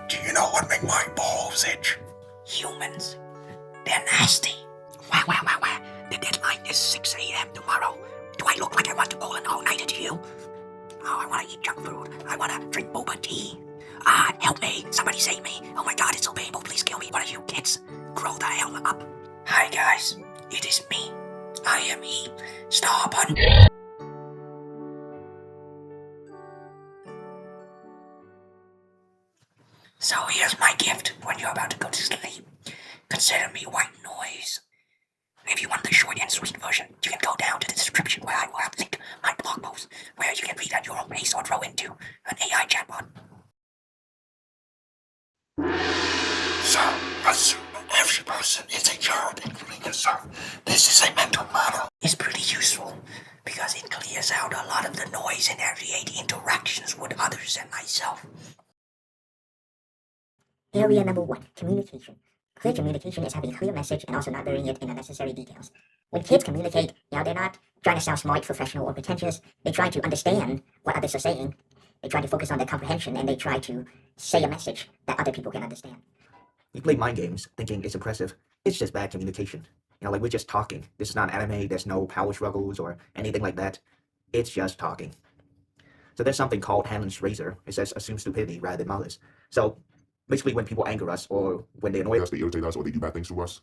Do you know what make my balls itch? Humans. They're nasty. Wow. The deadline is 6 a.m. tomorrow. Do I look like I want to bowl an all-nighter to you? Oh, I want to eat junk food. I want to drink boba tea. Help me. Somebody save me. Oh my god, it's so painful. Please kill me. What are you kids? Grow the hell up. Hi guys. It is me. I am he. Stop on. So here's my gift when you're about to go to sleep. Consider me white noise. If you want the short and sweet version, you can go down to the description where I will have linked my blog post, where you can read at your own pace or throw into an AI chatbot. So, assume every person is a child, including yourself. This is a mental model. It's pretty useful because it clears out a lot of the noise in everyday interactions with others and myself. Area number 1, communication. Clear communication is having a clear message and also not burying it in unnecessary details. When kids communicate, they're not trying to sound smart, professional, or pretentious. They try to understand what others are saying. They try to focus on their comprehension, and they try to say a message that other people can understand. We play mind games thinking it's impressive. It's just bad communication. Like we're just talking. This is not anime, there's no power struggles or anything like that. It's just talking. So there's something called Hammond's razor. It says assume stupidity rather than malice. So basically when people anger us or when they annoy us, they irritate us, or they do bad things to us,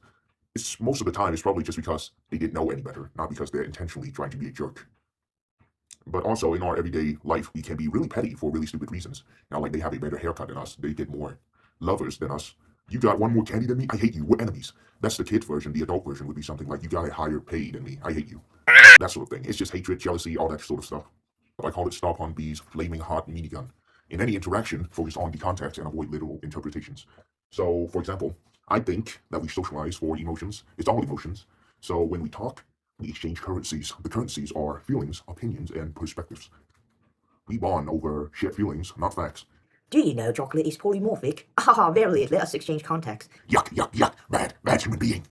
it's most of the time it's probably just because they didn't know any better, not because they're intentionally trying to be a jerk. But also in our everyday life, we can be really petty for really stupid reasons. Like they have a better haircut than us, they get more lovers than us. You got one more candy than me? I hate you. We're enemies. That's the kid version. The adult version would be something like, you got a higher pay than me. I hate you. That sort of thing. It's just hatred, jealousy, all that sort of stuff. I call it Star Pond B's flaming hot minigun. In any interaction, focus on the context and avoid literal interpretations. So, for example, I think that we socialize for emotions. It's all emotions. So when we talk, we exchange currencies. The currencies are feelings, opinions, and perspectives. We bond over shared feelings, not facts. Do you know chocolate is polymorphic? Ah, verily, let us exchange context. Yuck. Bad human being.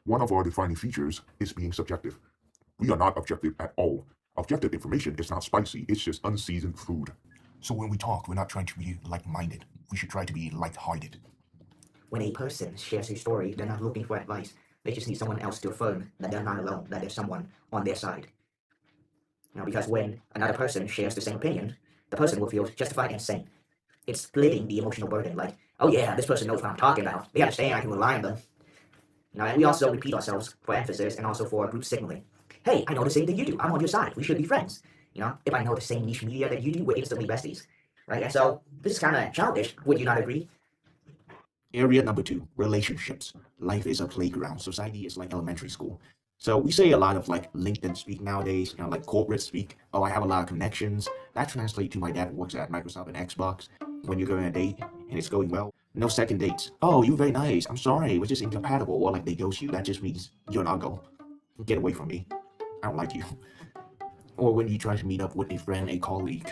One of our defining features is being subjective. We are not objective at all. Objective information is not spicy, it's just unseasoned food. So when we talk, we're not trying to be like-minded. We should try to be like-hearted. When a person shares a story, they're not looking for advice. They just need someone else to affirm that they're not alone, that there's someone on their side. Because when another person shares the same opinion, the person will feel justified and sane. It's splitting the emotional burden, like, oh yeah, this person knows what I'm talking about. They understand I can rely on them. And we also repeat ourselves for emphasis and also for group signaling. Hey, I know the same thing you do. I'm on your side. We should be friends. If I know the same niche media that you do, we're instantly besties. Right? And so this is kind of childish. Would you not agree? Area number 2, relationships. Life is a playground. Society is like elementary school. So we say a lot of like LinkedIn speak nowadays, like corporate speak. Oh, I have a lot of connections. That translates to my dad works at Microsoft and Xbox. When you're going on a date and it's going well, no second dates. Oh, you're very nice. I'm sorry, we're just incompatible. Or like they ghost you. That just means you're an uggo. Get away from me. I don't like you. Or when you try to meet up with a friend, a colleague,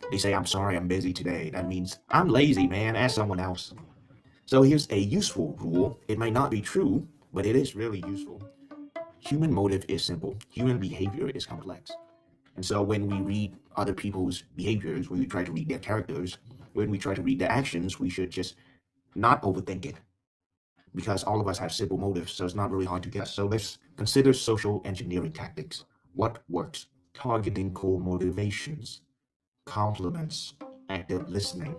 they say, I'm sorry, I'm busy today. That means I'm lazy, man. Ask someone else. So here's a useful rule. It might not be true, but it is really useful. Human motive is simple. Human behavior is complex. And so when we read other people's behaviors, when we try to read their characters, when we try to read their actions, we should just not overthink it. Because all of us have simple motives, so it's not really hard to guess. So let's consider social engineering tactics. What works? Targeting core motivations, compliments, active listening,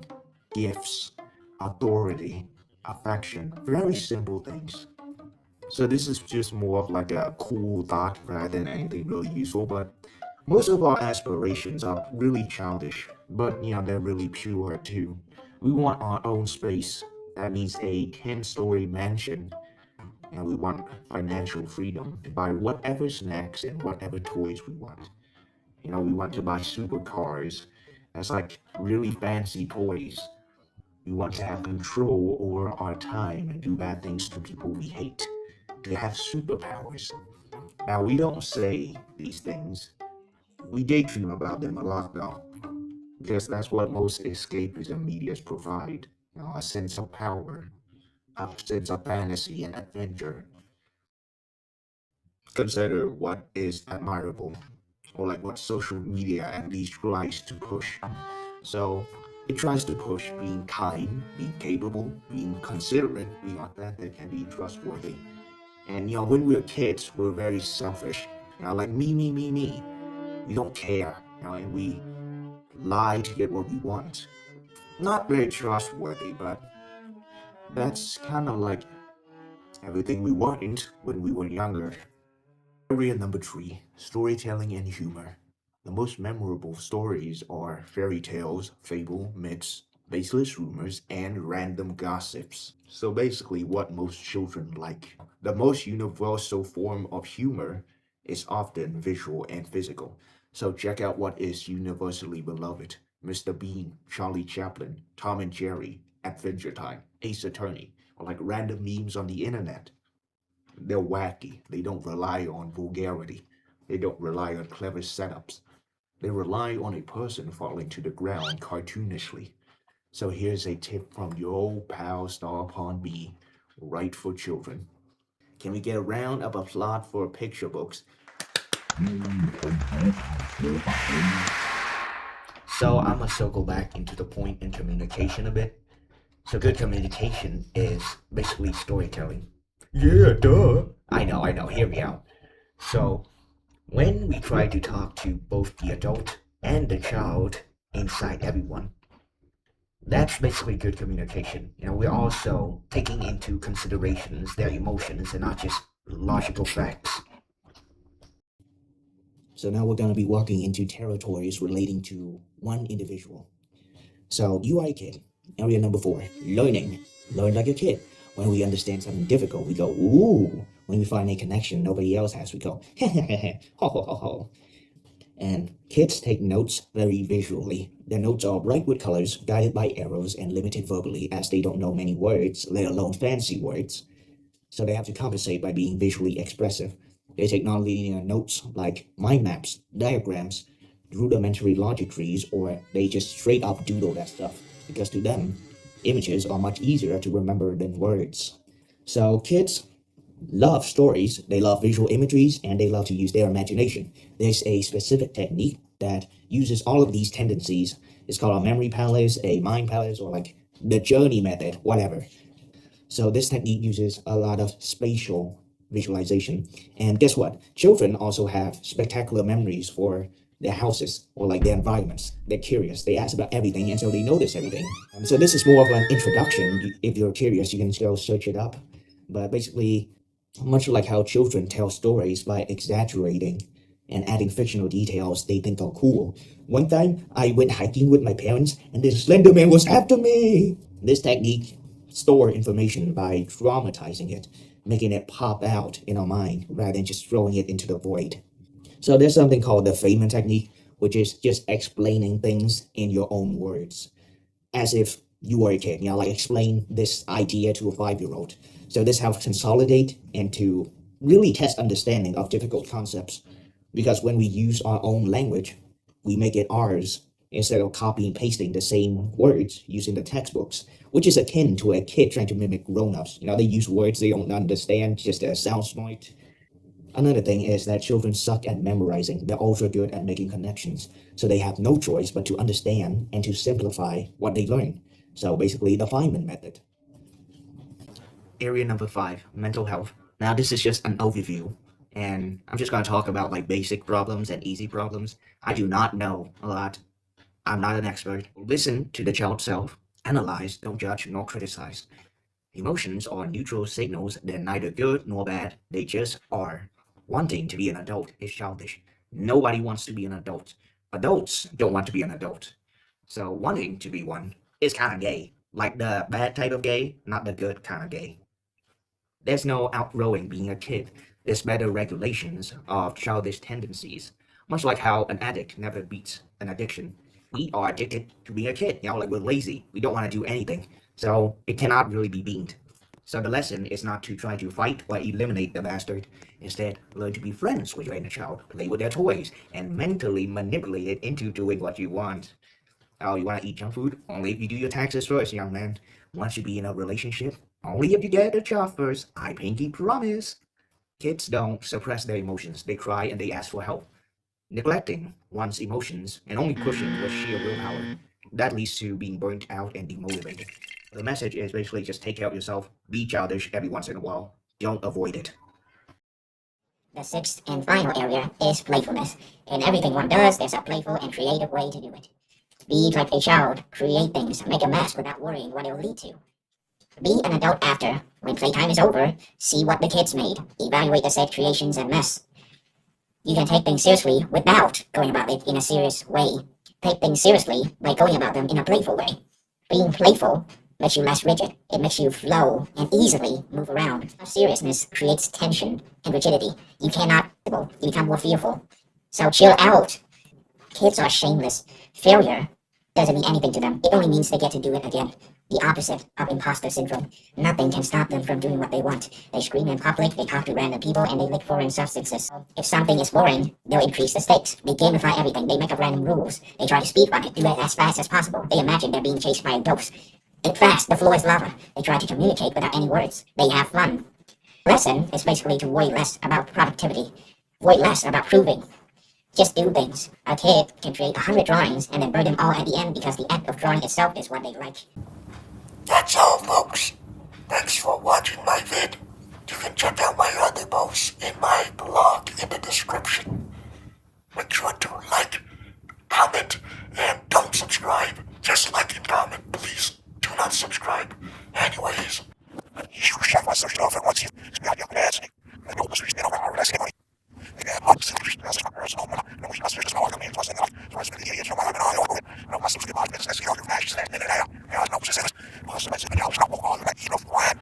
gifts, authority, affection. Very simple things. So this is just more of like a cool thought rather than anything really useful, but most of our aspirations are really childish, but they're really pure too. We want our own space. That means a 10-story mansion. We want financial freedom to buy whatever snacks and whatever toys we want. We want to buy supercars. That's like really fancy toys. We want to have control over our time and do bad things to people we hate. To have superpowers. Now, we don't say these things. We daydream about them a lot, though. Because that's what most escapism medias provide. A sense of power, a sense of fantasy and adventure. Consider what is admirable, or like what social media at least tries to push. So, It tries to push being kind, being capable, being considerate, being authentic, and being trustworthy. And when we're kids, we're very selfish. Like me, me, me, me. We don't care. And we lie to get what we want. Not very trustworthy, but that's kind of like everything we weren't when we were younger. Area number 3, storytelling and humor. The most memorable stories are fairy tales, fable, myths, baseless rumors, and random gossips. So basically, what most children like. The most universal form of humor is often visual and physical. So check out what is universally beloved: Mr. Bean, Charlie Chaplin, Tom and Jerry, Adventure Time, Ace Attorney, or like random memes on the internet. They're wacky. They don't rely on vulgarity. They don't rely on clever setups. They rely on a person falling to the ground cartoonishly. So here's a tip from your old pal Star Pond B, right for children. Can we get a round of applause for picture books? So I'm gonna circle back into the point in communication a bit. So good communication is basically storytelling. Yeah, duh. I know, hear me out. So when we try to talk to both the adult and the child inside everyone, that's basically good communication. We're also taking into considerations their emotions and not just logical facts. So now we're going to be walking into territories relating to one individual. So you are a kid. Area number 4, learning. Learn like a kid. When we understand something difficult, we go, ooh. When we find a connection nobody else has, we go, ho ho ho ho. And kids take notes very visually. Their notes are bright with colors, guided by arrows, and limited verbally, as they don't know many words, let alone fancy words. So they have to compensate by being visually expressive. They take non-linear notes like mind maps, diagrams, rudimentary logic trees, or they just straight up doodle that stuff, because to them, images are much easier to remember than words. So kids love stories, they love visual imageries, and they love to use their imagination. There's a specific technique that uses all of these tendencies. It's called a memory palace, a mind palace, or like the journey method, whatever. So this technique uses a lot of spatial visualization. And guess what? Children also have spectacular memories for their houses or like their environments. They're curious. They ask about everything, and so they notice everything. So this is more of an introduction. If you're curious, you can go search it up. But basically, much like how children tell stories by exaggerating and adding fictional details they think are cool. One time, I went hiking with my parents, and this Slender Man was after me. This technique store information by dramatizing it, making it pop out in our mind rather than just throwing it into the void. So there's something called the Feynman technique, which is just explaining things in your own words, as if you were a kid. Like explain this idea to a 5-year-old. So this helps consolidate and to really test understanding of difficult concepts. Because when we use our own language, we make it ours instead of copying and pasting the same words using the textbooks, which is akin to a kid trying to mimic grown-ups. They use words they don't understand just to sound smart. Another thing is that children suck at memorizing. They're ultra good at making connections. So they have no choice but to understand and to simplify what they learn. So basically the Feynman method. Area number 5, mental health. Now this is just an overview, and I'm just going to talk about like basic problems and easy problems. I do not know a lot. I'm not an expert. Listen to the child self. Analyze, don't judge, nor criticize. Emotions are neutral signals. They're neither good nor bad. They just are. Wanting to be an adult is childish. Nobody wants to be an adult. Adults don't want to be an adult. So wanting to be one is kind of gay. Like the bad type of gay, not the good kind of gay. There's no outgrowing being a kid. There's better regulations of childish tendencies. Much like how an addict never beats an addiction. We are addicted to being a kid. Like we're lazy. We don't want to do anything. So it cannot really be beaten. So the lesson is not to try to fight or eliminate the bastard. Instead, learn to be friends with your inner child, play with their toys, and mentally manipulate it into doing what you want. Oh, you want to eat junk food? Only if you do your taxes first, young man. Want to be in a relationship? Only if you get a job first. I pinky promise. Kids don't suppress their emotions. They cry and they ask for help. Neglecting one's emotions and only pushing with sheer willpower that leads to being burnt out and demotivated. The message is basically just take care of yourself, be childish every once in a while. Don't avoid it. The sixth and final area is playfulness. In everything one does, there's a playful and creative way to do it. Be like a child, create things, make a mess without worrying what it will lead to. Be an adult after. When playtime is over, see what the kids made, evaluate the said creations and mess. You can take things seriously without going about it in a serious way. Take things seriously by going about them in a playful way. Being playful makes you less rigid. It makes you flow and easily move around. Seriousness creates tension and rigidity. You cannot, you become more fearful. So chill out. Kids are shameless. Failure doesn't mean anything to them. It only means they get to do it again. The opposite of imposter syndrome. Nothing can stop them from doing what they want. They scream in public, they talk to random people, and they lick foreign substances. If something is boring, they'll increase the stakes. They gamify everything. They make up random rules. They try to speedrun it, do it as fast as possible. They imagine they're being chased by a ghost. Think fast, the floor is lava. They try to communicate without any words. They have fun. Lesson is basically to worry less about productivity. Worry less about proving. Just do things. A kid can create 100 drawings and then burn them all at the end because the act of drawing itself is what they like. That's all, folks. Thanks for watching my vid. You can check out my other posts in my blog.